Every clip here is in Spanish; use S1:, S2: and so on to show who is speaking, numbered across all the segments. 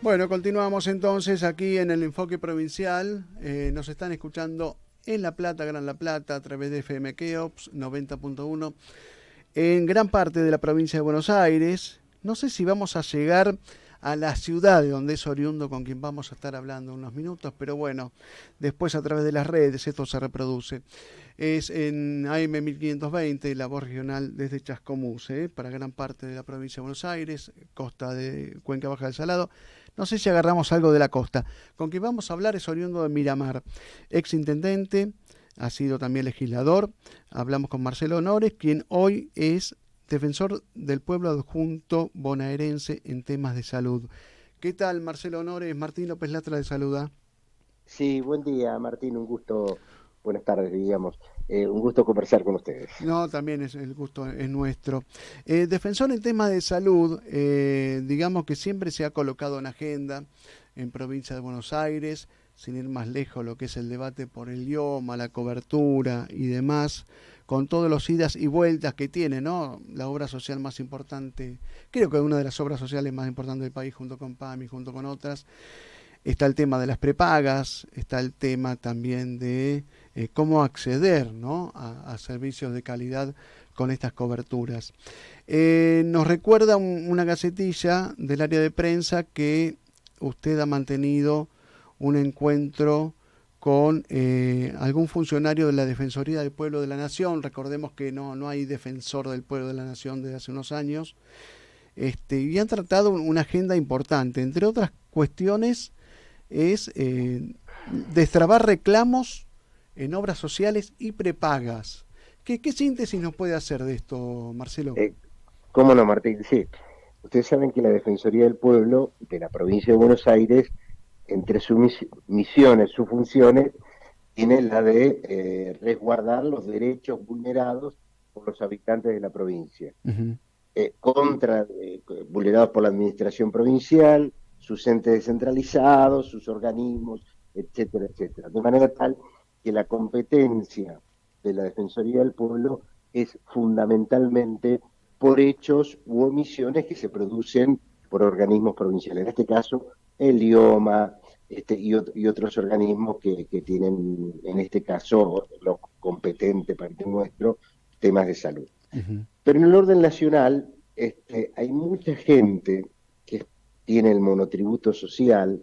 S1: Bueno, continuamos entonces aquí en el Enfoque Provincial. Nos están escuchando en La Plata, Gran La Plata, a través de FM Keops 90.1, en gran parte de la provincia de Buenos Aires. No sé si vamos a llegar a la ciudad de donde es oriundo, con quien vamos a estar hablando unos minutos, pero bueno, después a través de las redes esto se reproduce. Es en AM 1520, la voz regional desde Chascomús, para gran parte de la provincia de Buenos Aires, costa de Cuenca Baja del Salado. No sé si agarramos algo de la costa. Con quien vamos a hablar es oriundo de Miramar, ex intendente, ha sido también legislador. Hablamos con Marcelo Honores, quien hoy es defensor del pueblo adjunto bonaerense en temas de salud. ¿Qué tal, Marcelo Honores? Martín López Latra de Saluda.
S2: Sí, buen día, Martín, un gusto, buenas tardes, digamos, un gusto conversar con ustedes.
S1: No, también es el gusto es nuestro. Defensor en temas de salud, digamos que siempre se ha colocado en agenda en provincia de Buenos Aires, sin ir más lejos, lo que es el debate por el idioma, la cobertura y demás, con todos los idas y vueltas que tiene, ¿no? La obra social más importante, creo que una de las obras sociales más importantes del país, junto con PAMI, junto con otras. Está el tema de las prepagas, está el tema también de cómo acceder, ¿no?, a servicios de calidad con estas coberturas. Nos recuerda una gacetilla del área de prensa que usted ha mantenido un encuentro con algún funcionario de la Defensoría del Pueblo de la Nación. Recordemos que no hay defensor del Pueblo de la Nación desde hace unos años. Y han tratado una agenda importante, entre otras cuestiones es destrabar reclamos en obras sociales y prepagas. ¿Qué síntesis nos puede hacer de esto, Marcelo?
S2: Eh, ¿Cómo no, Martín? Sí, ustedes saben que la Defensoría del Pueblo de la provincia de Buenos Aires, entre sus misiones, sus funciones, tiene la de resguardar los derechos vulnerados por los habitantes de la provincia.
S1: Uh-huh.
S2: Vulnerados por la administración provincial, sus entes descentralizados, sus organismos, etcétera, etcétera. De manera tal que la competencia de la Defensoría del Pueblo es fundamentalmente por hechos u omisiones que se producen por organismos provinciales. En este caso, el IOMA y otros organismos que tienen, en este caso, lo competente parte nuestro, temas de salud.
S1: Uh-huh.
S2: Pero en el orden nacional hay mucha gente que tiene el monotributo social,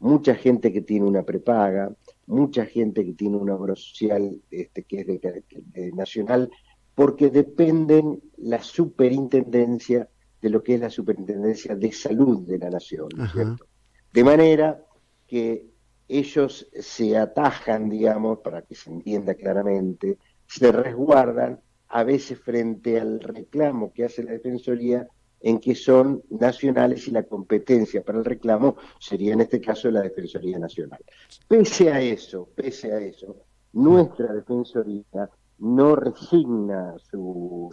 S2: mucha gente que tiene una prepaga, mucha gente que tiene una obra social que es de nacional, porque dependen la superintendencia de lo que es la superintendencia de salud de la nación, ¿no es
S1: Ajá.
S2: cierto? De manera que ellos se atajan, digamos, para que se entienda claramente, se resguardan a veces frente al reclamo que hace la Defensoría en que son nacionales y la competencia para el reclamo sería en este caso la Defensoría Nacional. Pese a eso, nuestra Defensoría no resigna su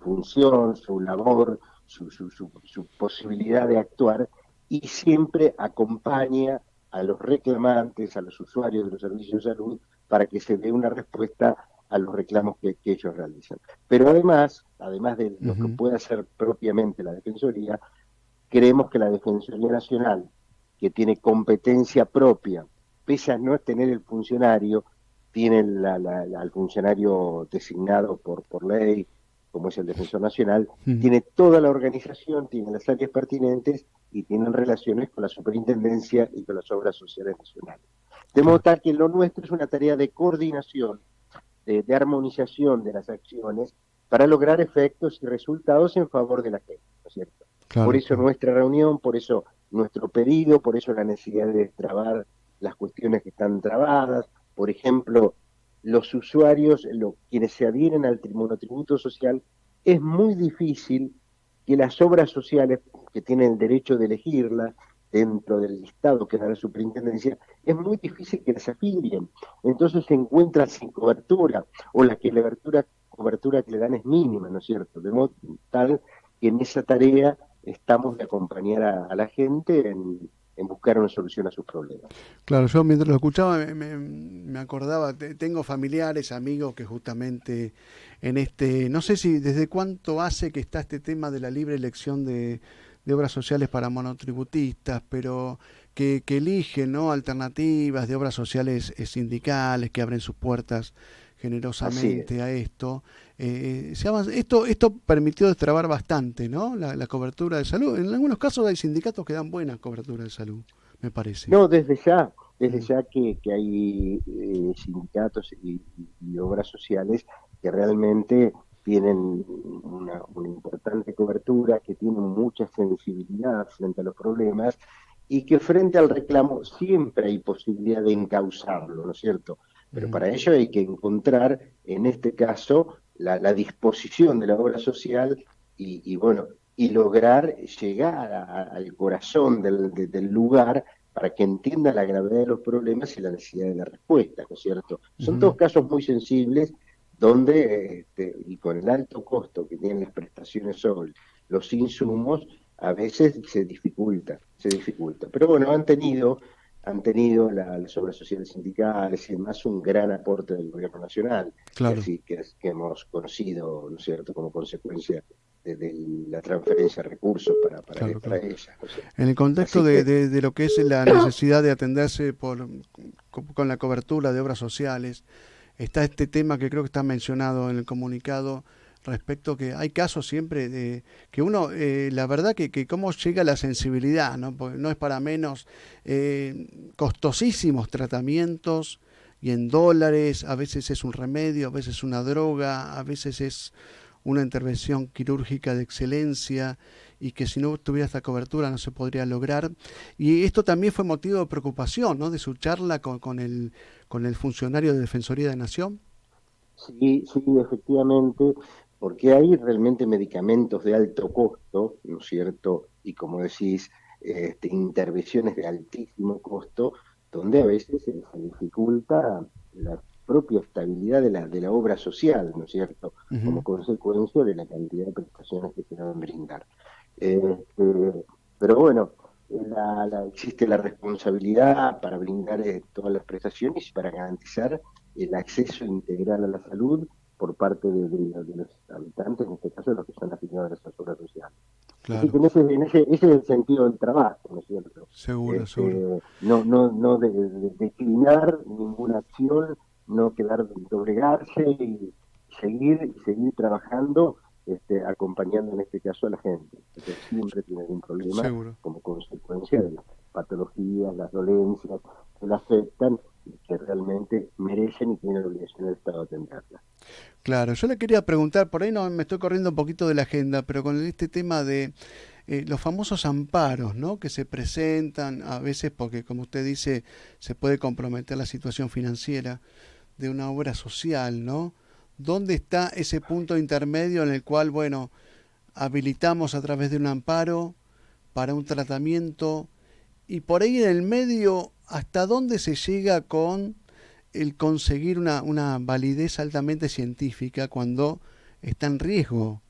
S2: función, su labor, su posibilidad de actuar y siempre acompaña a los reclamantes, a los usuarios de los servicios de salud, para que se dé una respuesta a los reclamos que ellos realizan. Pero además de lo que
S1: Uh-huh.
S2: puede hacer propiamente la Defensoría, creemos que la Defensoría Nacional, que tiene competencia propia, pese a no tener el funcionario, tiene al funcionario designado por ley, como es el Defensor Nacional,
S1: Uh-huh.
S2: tiene toda la organización, tiene las áreas pertinentes y tienen relaciones con la superintendencia y con las obras sociales nacionales. De modo
S1: Claro,
S2: tal que lo nuestro es una tarea de coordinación, de armonización de las acciones para lograr efectos y resultados en favor de la gente, ¿no es cierto? Por
S1: claro,
S2: eso
S1: claro.
S2: nuestra reunión, por eso nuestro pedido, por eso la necesidad de destrabar las cuestiones que están trabadas. Por ejemplo, los usuarios, quienes se adhieren al monotributo social, es muy difícil que las obras sociales que tienen el derecho de elegirla dentro del listado que da la superintendencia, es muy difícil que las afilien. Entonces se encuentran sin cobertura, o cobertura que le dan es mínima, ¿no es cierto? De modo tal que en esa tarea estamos de acompañar a la gente en buscar una solución a sus problemas.
S1: Claro, yo mientras lo escuchaba me acordaba, tengo familiares, amigos que justamente no sé si desde cuánto hace que está este tema de la libre elección de obras sociales para monotributistas, pero que eligen, ¿no?, alternativas de obras sociales sindicales que abren sus puertas
S2: Así es.
S1: generosamente a esto. Esto permitió destrabar bastante, ¿no?, la cobertura de salud. En algunos casos hay sindicatos que dan buena cobertura de salud, me parece.
S2: No, desde
S1: Mm.
S2: ya que hay sindicatos y obras sociales que realmente tienen una importante cobertura, que tienen mucha sensibilidad frente a los problemas y que frente al reclamo siempre hay posibilidad de encauzarlo, ¿no es cierto? Pero
S1: Ujú.
S2: para ello hay que encontrar, en este caso, la disposición de la obra social y bueno, y lograr llegar al corazón del lugar para que entienda la gravedad de los problemas y la necesidad de la respuesta, ¿no es cierto? Son
S1: Ujú.
S2: todos casos muy sensibles donde, y con el alto costo que tienen las prestaciones sobre los insumos, a veces se dificulta, se dificulta. Pero bueno, las obras sociales sindicales y demás un gran aporte del gobierno nacional, que
S1: Claro,
S2: así que hemos conocido, ¿no es cierto?, como consecuencia de la transferencia de recursos
S1: claro,
S2: para
S1: claro.
S2: ellas, ¿no es cierto?
S1: En el contexto
S2: Así que
S1: de lo que es la necesidad de atenderse con la cobertura de obras sociales, está este tema que creo que está mencionado en el comunicado respecto que hay casos siempre de que uno, la verdad que cómo llega la sensibilidad, ¿no? Porque no es para menos, costosísimos tratamientos y en dólares, a veces es un remedio, a veces una droga, a veces es una intervención quirúrgica de excelencia y que si no tuviera esta cobertura no se podría lograr. Y esto también fue motivo de preocupación, ¿no?, de su charla con el funcionario de Defensoría de Nación.
S2: sí, sí, efectivamente, porque hay realmente medicamentos de alto costo, ¿no es cierto? Y como decís, intervenciones de altísimo costo, donde a veces se dificulta la propia estabilidad de la obra social, ¿no es cierto? Como
S1: Ujú.
S2: consecuencia de la cantidad de prestaciones que se deben brindar. Pero bueno, existe la responsabilidad para brindar todas las prestaciones y para garantizar el acceso integral a la salud por parte de los habitantes, en este caso de los que son afiliados a esas obras sociales. Así
S1: Claro,
S2: que ese es el sentido del trabajo, ¿no es cierto?
S1: seguro, seguro.
S2: No declinar ninguna acción, no quedar doblegarse y seguir trabajando, acompañando en este caso a la gente, que siempre tiene un problema
S1: Seguro.
S2: como consecuencia de las patologías, las dolencias que la afectan y que realmente merecen y tienen la obligación del Estado de atenderlas.
S1: Claro, yo le quería preguntar, por ahí no me estoy corriendo un poquito de la agenda, pero con este tema de los famosos amparos, ¿no?, que se presentan a veces porque, como usted dice, se puede comprometer la situación financiera de una obra social, ¿no? ¿Dónde está ese punto intermedio en el cual, bueno, habilitamos a través de un amparo para un tratamiento y por ahí en el medio, hasta dónde se llega con el conseguir una validez altamente científica cuando está en riesgo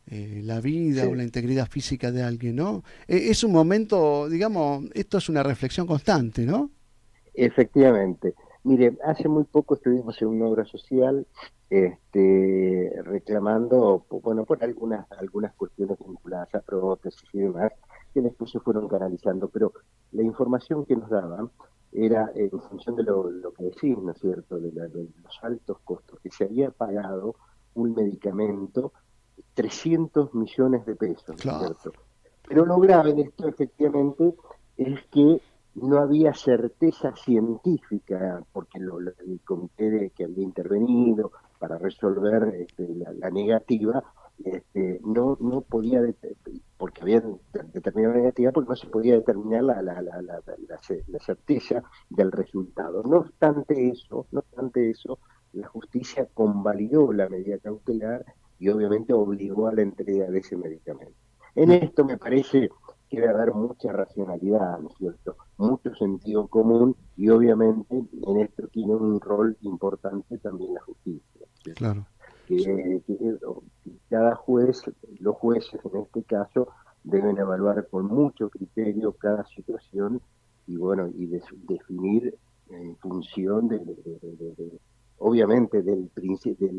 S1: la vida o
S2: Sí,
S1: la integridad física de alguien, ¿no? Es un momento, digamos, esto es una reflexión constante, ¿no?
S2: efectivamente. Mire, hace muy poco estuvimos en una obra social reclamando, bueno, por algunas cuestiones vinculadas a prótesis y demás, que después se fueron canalizando, pero la información que nos daban era en función de lo que decís, ¿no es cierto?, de los altos costos, que se había pagado un medicamento 300 millones de pesos, ¿no es
S1: Claro.
S2: cierto? Pero lo grave de esto, efectivamente, es que no había certeza científica, porque el comité que había intervenido para resolver la negativa, no podía, porque habían determinado la negativa, porque no se podía determinar la certeza del resultado. No obstante eso, la justicia convalidó la medida cautelar y obviamente obligó a la entrega de ese medicamento. En
S1: Mm.
S2: esto me parece que debe haber mucha racionalidad, ¿no es cierto? Mucho sentido común y obviamente en esto tiene un rol importante también la justicia, ¿cierto?
S1: Claro.
S2: Que cada juez, los jueces en este caso, deben evaluar con mucho criterio cada situación y bueno, definir en función obviamente del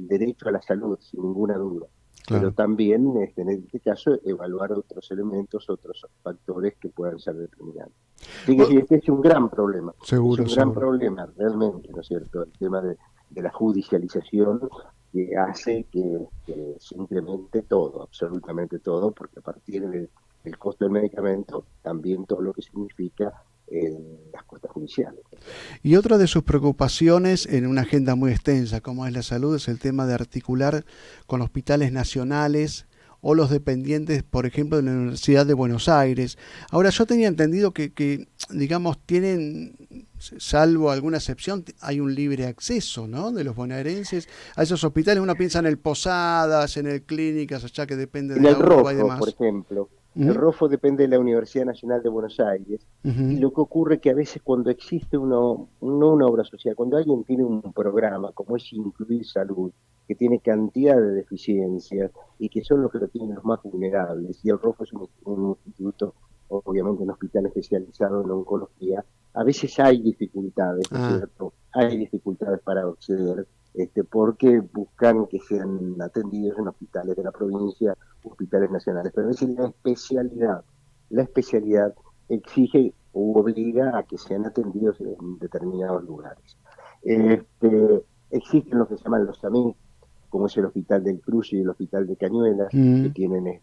S2: derecho a la salud, sin ninguna duda. pero
S1: claro.
S2: también en este caso evaluar otros elementos, otros factores que puedan ser determinantes. Así que
S1: Bu-
S2: sí, este es un gran problema, es
S1: Seguro,
S2: un gran
S1: seguro.
S2: problema realmente, ¿no es cierto? El tema de la judicialización que hace que se incremente todo, absolutamente todo, porque a partir del costo del medicamento, también todo lo que significa las costas judiciales.
S1: Y otra de sus preocupaciones en una agenda muy extensa como es la salud es el tema de articular con hospitales nacionales o los dependientes, por ejemplo, de la Universidad de Buenos Aires. Ahora, yo tenía entendido digamos, tienen, salvo alguna excepción, hay un libre acceso, ¿no? De los bonaerenses a esos hospitales. Uno piensa en el Posadas, en el Clínicas, allá que depende de
S2: En el
S1: la URBA y
S2: ROFO, por
S1: demás.
S2: ejemplo, el
S1: ¿Mm?
S2: ROFO depende de la Universidad Nacional de Buenos Aires y
S1: Ujú.
S2: lo que ocurre es que a veces cuando existe no una obra social, cuando alguien tiene un programa como es Incluir Salud, que tiene cantidad de deficiencias y que son los que lo tienen los más vulnerables, y el ROFO es un instituto, obviamente un hospital especializado en oncología, a veces hay dificultades, ¿no es
S1: Ah,
S2: cierto? Hay dificultades para acceder, porque buscan que sean atendidos en hospitales de la provincia, hospitales nacionales, pero es decir, la especialidad exige o obliga a que sean atendidos en determinados lugares. Existen lo que se llaman los AMI, como es el Hospital del Cruz y el Hospital de Cañuelas, que
S1: mm,
S2: tienen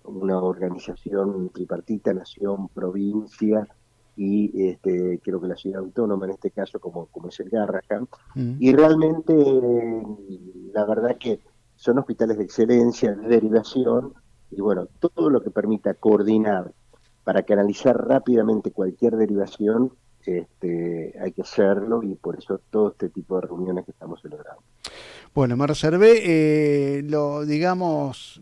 S2: una organización tripartita, nación, provincia y creo que la ciudad autónoma en este caso, como es el Garrahan,
S1: mm.
S2: y realmente la verdad que son hospitales de excelencia, de derivación, y bueno, todo lo que permita coordinar para canalizar rápidamente cualquier derivación, hay que hacerlo y por eso todo este tipo de reuniones que estamos celebrando.
S1: Bueno, me reservé digamos,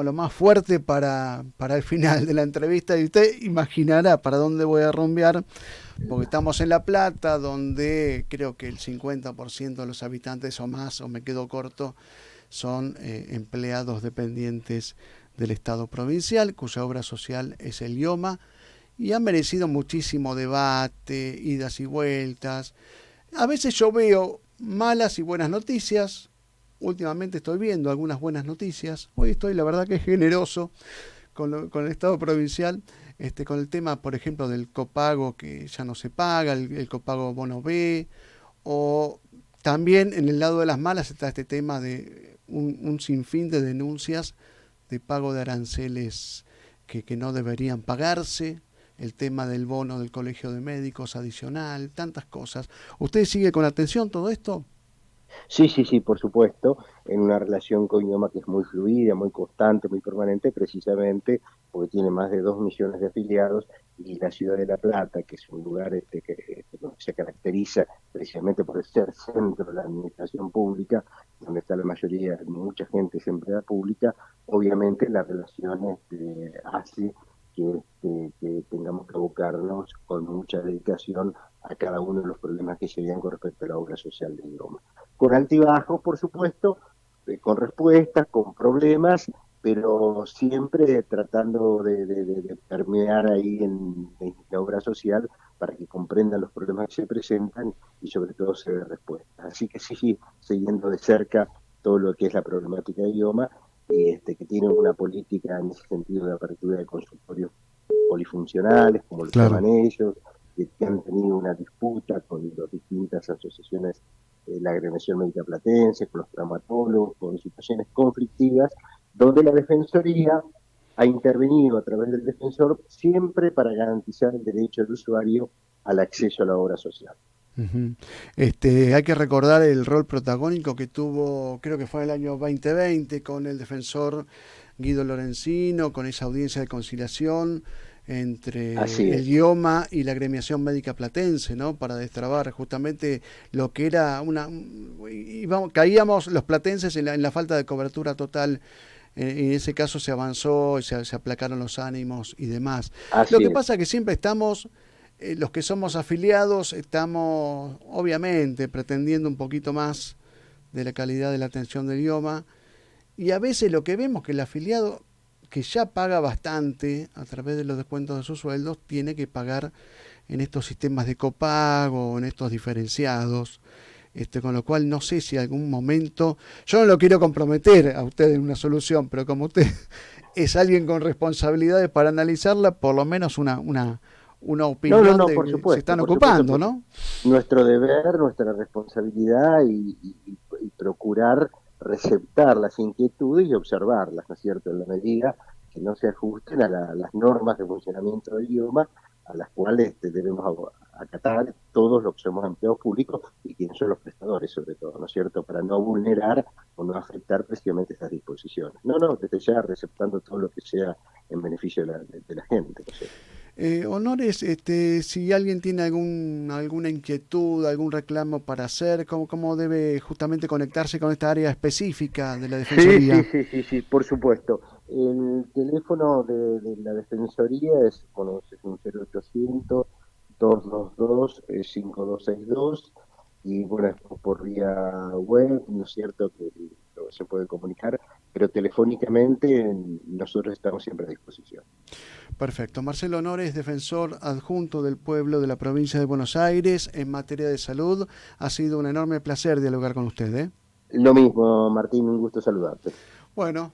S1: lo más fuerte para el final de la entrevista y usted imaginará para dónde voy a rumbear, porque estamos en La Plata, donde creo que el 50% de los habitantes o más, o me quedo corto, son empleados dependientes del Estado provincial, cuya obra social es el IOMA, y ha merecido muchísimo debate, idas y vueltas. A veces yo veo malas y buenas noticias. Últimamente estoy viendo algunas buenas noticias. Hoy estoy, la verdad, que generoso con el Estado provincial, con el tema, por ejemplo, del copago que ya no se paga, el copago bono B, o también en el lado de las malas está este tema de un sinfín de denuncias de pago de aranceles que no deberían pagarse, el tema del bono del Colegio de Médicos adicional, tantas cosas. ¿Usted sigue con atención todo esto?
S2: Sí, sí, sí, por supuesto, en una relación con idioma que es muy fluida, muy constante, muy permanente, precisamente porque tiene más de 2 millones de afiliados y la ciudad de La Plata, que es un lugar que se caracteriza precisamente por ser centro de la administración pública, donde está la mayoría, mucha gente es empleada pública, obviamente la relación hace que tengamos que abocarnos con mucha dedicación a cada uno de los problemas que se vean con respecto a la obra social de idioma con altibajos, por supuesto, con respuestas, con problemas, pero siempre tratando de permear ahí en la obra social para que comprendan los problemas que se presentan y sobre todo se dé respuesta. Así que sí, sí, siguiendo de cerca todo lo que es la problemática de idioma y que tiene una política en ese sentido de apertura de consultorios polifuncionales, como lo
S1: Claro.
S2: llaman ellos, que han tenido una disputa con las distintas asociaciones la agremiación médica platense, con los traumatólogos, con situaciones conflictivas, donde la Defensoría ha intervenido a través del defensor siempre para garantizar el derecho del usuario al acceso a la obra social.
S1: Ujú. Hay que recordar el rol protagónico que tuvo, creo que fue en el año 2020, con el defensor Guido Lorenzino, con esa audiencia de conciliación
S2: Así
S1: entre el
S2: es.
S1: IOMA y la agremiación médica platense, ¿no? Para destrabar justamente lo que era caíamos los platenses en la falta de cobertura total. En ese caso se avanzó, se aplacaron los ánimos y demás. Lo
S2: Así
S1: que
S2: es.
S1: pasa es que siempre estamos los que somos afiliados estamos obviamente pretendiendo un poquito más de la calidad de la atención del idioma y a veces lo que vemos que el afiliado que ya paga bastante a través de los descuentos de sus sueldos tiene que pagar en estos sistemas de copago, en estos diferenciados. con lo cual no sé si algún momento, yo no lo quiero comprometer a usted en una solución, pero como usted es alguien con responsabilidades para analizarla, por lo menos una
S2: No, no,
S1: opinión
S2: no,
S1: de que se están
S2: por supuesto,
S1: ocupando, ¿no?
S2: nuestro deber, nuestra responsabilidad y procurar receptar las inquietudes y observarlas, ¿no es cierto?, en la medida que no se ajusten a las normas de funcionamiento del idioma a las cuales debemos acatar todos los que somos empleados públicos y quienes son los prestadores, sobre todo, ¿no es cierto?, para no vulnerar o no afectar precisamente esas disposiciones. No, no, desde ya receptando todo lo que sea en beneficio de la gente, ¿no es cierto?
S1: Honores, si alguien tiene alguna inquietud, algún reclamo para hacer, ¿cómo debe justamente conectarse con esta área específica de la
S2: Sí, sí,
S1: Defensoría?
S2: sí, sí, sí, por supuesto. El teléfono de la Defensoría es, bueno, es un 0800 222 5262 y bueno, es por vía web, ¿no es cierto?, que se puede comunicar, pero telefónicamente nosotros estamos siempre a disposición.
S1: Perfecto. Marcelo Honores, defensor adjunto del pueblo de la provincia de Buenos Aires en materia de salud. Ha sido un enorme placer dialogar con usted, ¿eh?
S2: Lo mismo, Martín, un gusto saludarte.
S1: Bueno,